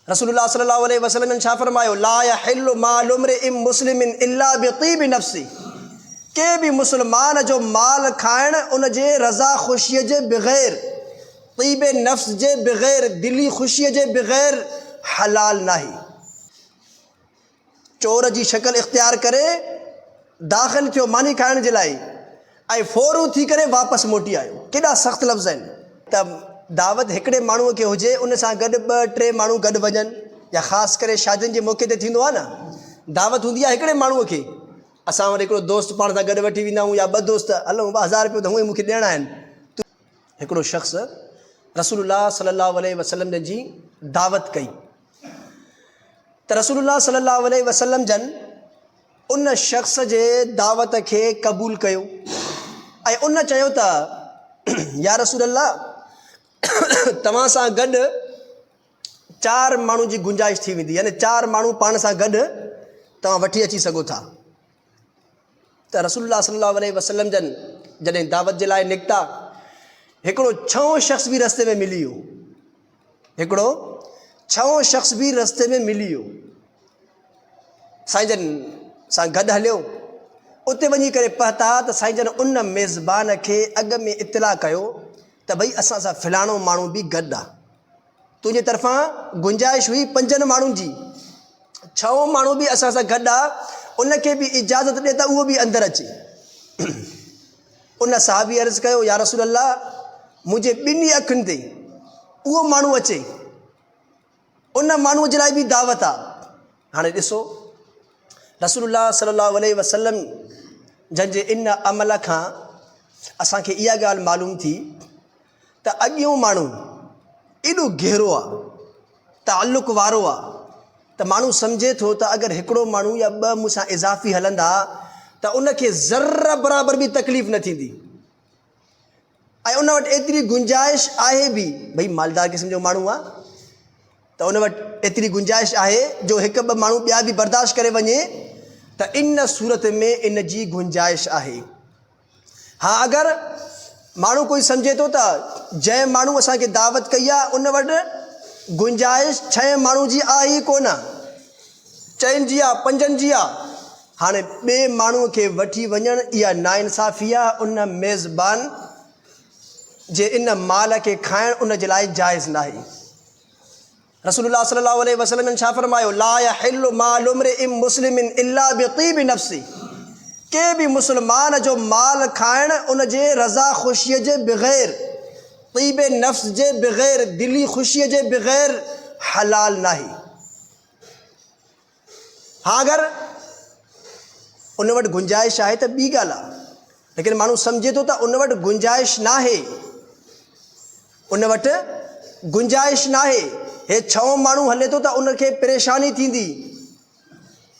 रसूलुल्लाह सल्लल्लाहु अलैहि वसल्लम ने छा फरमायो, ला यहिल्लु मालु इम्रिइन मुस्लिमिन इल्ला बितीबि नफ्सी। के भी मुसलमान जो माल खाइण उन जे रज़ा ख़ुशीअ जे बग़ैर, तीबे नफ्स जे बग़ैर, दिली ख़ुशीअ जे बग़ैर हलाल नाहे। चोर जी शक्ल इख़्तियार करे दाख़िल थियो मानी खाइण जे लाइ ऐं फ़ौरू थी करे वापसि मोटी आयो। केॾा सख़्तु लफ़्ज़ आहिनि। त दावत हिकिड़े माण्हूअ खे हुजे, उन सां गॾु ॿ टे माण्हू गॾु वञनि, या ख़ासि करे शादियुनि जे मौक़े ते थींदो आहे न, दावत हूंदी आहे हिकिड़े माण्हूअ खे, असां वटि हिकिड़ो दोस्त पाण सां गॾु वठी वेंदा आहियूं, या ॿ दोस्त, हलो 1000 रुपयो त हूअं ई मूंखे ॾियणा आहिनि। हिकिड़ो शख़्स रसूलुल्लाह सल्लल्लाहु अलैहि वसल्लम जी दावत कई, त रसूलुल्लाह सल्लल्लाहु अलैहि वसल्लम जन उन शख़्स जे दावत खे क़बूल कयो ऐं उन चयो त या रसूल अल्लाह, तव्हां सां गॾु 4 माण्हू जी गुंजाइश थी वेंदी, यानी 4 माण्हू पाण सां गॾु तव्हां वठी अची सघो था। त रसूलुल्लाह सल्लल्लाहु अलैहि वसल्लम जन जॾहिं दावत जे लाइ निकिता, हिकिड़ो 6हों शख़्स बि रस्ते में मिली वियो, हिकिड़ो 6हों शख़्स बि रस्ते में मिली वियो, साईं जन सां गॾु हलियो। उते वञी करे पहुता त साईं जन उन मेज़बान खे अॻु में इतला कयो त भई असां सां फलाणो माण्हू बि गॾु आहे, तुंहिंजे तरफ़ां गुंजाइश हुई 5 माण्हुनि जी, 6हों माण्हू बि असां सां गॾु आहे, उनखे बि इजाज़त ॾे त उहो बि अंदरि अचे। उन साहबी अर्ज़ु कयो, या रसूल अल्लाह, मुंहिंजे 2 अखियुनि ते उहो माण्हू अचे, उन माण्हूअ जे लाइ बि दावत आहे। हाणे ॾिसो, रसूलुल्लाह सल्लल्लाहु अलैहि वसल्लम जंहिंजे इन अमल खां असांखे इहा ॻाल्हि मालूम थी त अॻियों माण्हू एॾो गहरो आहे, ताल्लुक़ वारो आहे, त माण्हू सम्झे थो त अगरि हिकिड़ो माण्हू या 2 मूंसां इज़ाफ़ी हलंदा त उनखे ज़र्र बराबरि बि तकलीफ़ न थींदी, ऐं उन वटि एतिरी गुंजाइश आहे बि, भई मालदार क़िस्म जो माण्हू आहे त उन वटि एतिरी गुंजाइश आहे जो 1-2 माण्हू ॿिया बि बर्दाश्त करे वञे, त इन सूरत में इन जी गुंजाइश आहे। हा, अगरि माण्हू कोई सम्झे थो त जंहिं माण्हू असांखे दावत कई आहे उन वटि गुंजाइश 6 माण्हू जी आहे ई कोन, 4 जी आहे, 5 जी आहे, हाणे ॿिए माण्हूअ खे वठी वञणु इहा नाइंसाफ़ी आहे, उन मेज़बान जे इन माल खे खाइणु उन जे लाइ जाइज़ न आहे। रसूलुल्लाह सल्लल्लाहु अलैहि वसल्लम ने छा फरमायो, ला यहिल्लु मालु इम्रिइन मुस्लिमिन इल्ला बितीबि नफ्सी। के भी मुसलमान जो माल खाइण उन जे रज़ा ख़ुशीअ जे बग़ैर, तीबे नफ्स जे बग़ैर, दिली ख़ुशीअ जे बग़ैर हलाल नाहे। हाँ, अगरि उन वटि गुंजाइश आहे त ॿी ॻाल्हि आहे, लेकिन माण्हू सम्झे थो त उन वटि गुंजाइश नाहे, उन वटि गुंजाइश नाहे, हे 6हों माण्हू हले थो त उनखे परेशानी थींदी,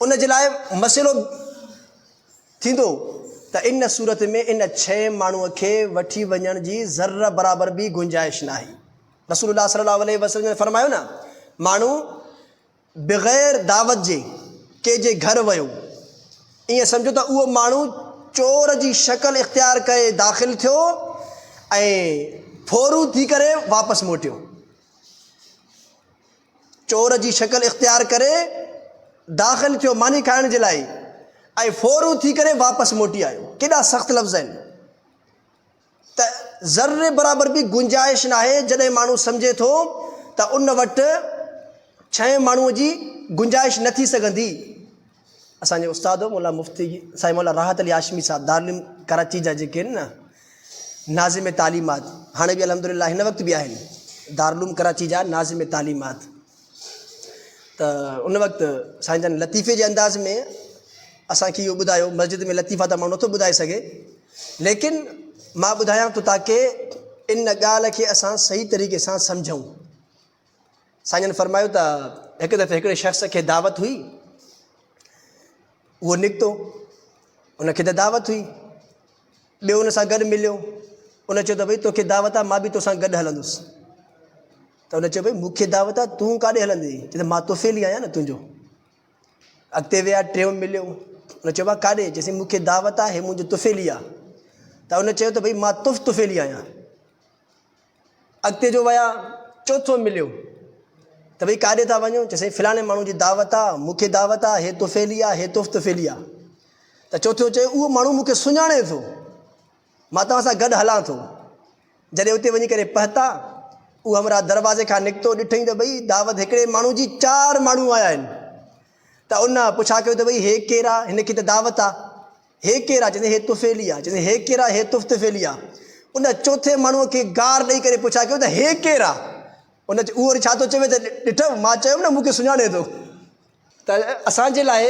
उन जे लाइ मसइलो थींदो, त इन सूरत में इन 6 माण्हूअ खे वठी वञण जी ज़र्र बराबरि बि गुंजाइश न आहे। रसूलुल्लाह सल्लल्लाहु अलैहि वसल्लम ने फरमायो न, माण्हू बग़ैर दावत जे कंहिंजे घर वियो, ईअं सम्झो त उहो माण्हू चोर जी शक्ल इख़्तियार करे दाख़िल थियो ऐं फ़ौरू थी करे वापसि मोटियो। चोर जी शक्ल इख़्तियार करे दाख़िल थियो मानी खाइण जे लाइ ऐं फ़ौरू थी करे वापसि मोटी आयो। केॾा सख़्तु लफ़्ज़ आहिनि। त ज़र्रे बराबरि बि गुंजाइश न आहे जॾहिं माण्हू सम्झे थो त उन वटि 6 माण्हूअ जी गुंजाइश न थी सघंदी। असांजे उस्ताद मौला मुफ़्ती साईं मौला राहत अली हाशमी साहब दारुल कराची जा जेके आहिनि न नाज़िम तालीमात, हाणे बि अल्हम्दुलिल्लाह हिन वक़्तु बि आहिनि, दारुल कराची जा नाज़िम तालीमात। त उन वक़्तु साईं जन लतीफ़े जे अंदाज़ में असांखे इहो ॿुधायो, मस्जिद में लतीफ़ा त माण्हू नथो ॿुधाए सघे, लेकिन मां ॿुधायां थो ताकी इन ॻाल्हि खे असां सही तरीक़े सां सम्झूं। साईं जन फरमायो त हिकु दफ़े हिकिड़े शख़्स खे दावत हुई, उहो निकितो, उनखे त दावत हुई, ॿियो उन सां गॾु मिलियो, उन चयो त भई तोखे दावत आहे, मां बि तोसां गॾु हलंदुसि। त उन चयो भई मूंखे दावत आहे, तूं काॾे हलंदी? चए त मां तोफ़ेली आहियां न तुंहिंजो। अॻिते विया, टियों मिलियो, उन चयो आहे काॾे? चएसि मूंखे दावत आहे, हे मुंहिंजो तुफ़ेली आहे। त उन चयो त भई मां तुफ़ेली आहियां। अॻिते जो विया, चोथों मिलियो, त भई काॾे था वञो, चइसि फलाणे माण्हू जी दावत आहे, मूंखे दावत आहे, हे तुफ़ैली आहे, हे तुफ़ैली आहे। त चौथो चए उहो माण्हू मूंखे सुञाणे थो, मां तव्हां सां गॾु हलां थो। जॾहिं उते वञी करे पहुता, उहो हमरा दरवाज़े खां निकितो, ॾिठईं त भई दावत हिकिड़े माण्हू जी 4 माण्हू आया आहिनि। त उन पुछा कयो त भई हे केरु आहे, हिन खे त दावत आहे, हे केरु आहे, चइसि हे तुफ़ैली आहे, चइसि हे केरु आहे, हे तुफ़ैली आहे। उन चौथे माण्हूअ खे गार ॾेई करे पुछा कयो त हे केरु आहे। उन उहो वरी छा थो चवे त ॾिठो मां चयुमि न मूंखे सुञाणे थो। त असांजे लाइ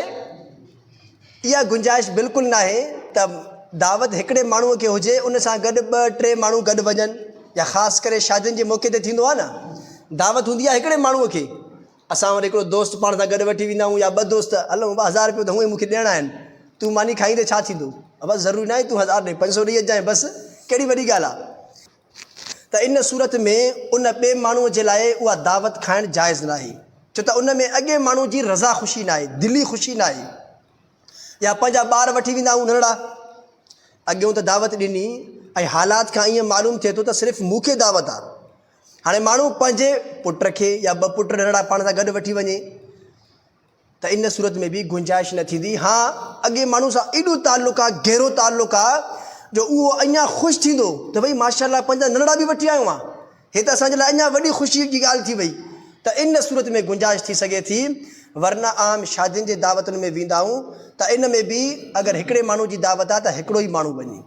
इहा गुंजाइश बिल्कुलु न आहे त दावत हिकिड़े माण्हूअ खे हुजे, उन सां गॾु 2-3 माण्हू गॾु वञनि, या ख़ासि करे शादियुनि जे मौक़े ते थींदो आहे न, दावत हूंदी आहे हिकिड़े माण्हूअ खे, असां वरी हिकिड़ो दोस्त पाण सां गॾु वठी वेंदा आहियूं, या 2 दोस्त, हलो 1000 रुपयो त हूअं ई मूंखे ॾियणा आहिनि, तूं मानी खाईंदे छा थींदो, बसि ज़रूरी न आहे तूं 1000 ॾे, 500 ॾेई अचांइ, बसि कहिड़ी वॾी ॻाल्हि आहे। त इन सूरत में उन ॿिए माण्हूअ जे लाइ उहा दावत खाइणु जाइज़ न आहे, छो त उन में अॻे माण्हू जी रज़ा ख़ुशी न आहे, दिली ख़ुशी न आहे। या पंहिंजा ॿार वठी वेंदा आहियूं नंढड़ा, अॻियों त दावत ॾिनी ऐं हालात खां ईअं मालूम थिए थो त सिर्फ़ु मूंखे दावत आहे। हाणे माण्हू पंहिंजे पुट खे या 2 पुट नंढड़ा पाण सां गॾु वठी वञे, त इन सूरत में बि गुंजाइश न थींदी। हा, अॻे माण्हू सां एॾो ताल्लुक़ु आहे, गहरो ताल्लुक़ु आहे, जो उहो अञा ख़ुशि थींदो त भई माशाअल्लाह पंहिंजा नंढड़ा बि वठी आयो आहे, हे त असांजे लाइ अञा वॾी ख़ुशी जी ॻाल्हि थी वई। त इन सूरत में गुंजाइश थी सघे थी, वरना आम शादियुनि जे दावतुनि में वेंदा आहियूं त इन में बि अगरि हिकिड़े माण्हू जी दावत आहे त हिकिड़ो ई माण्हू वञे।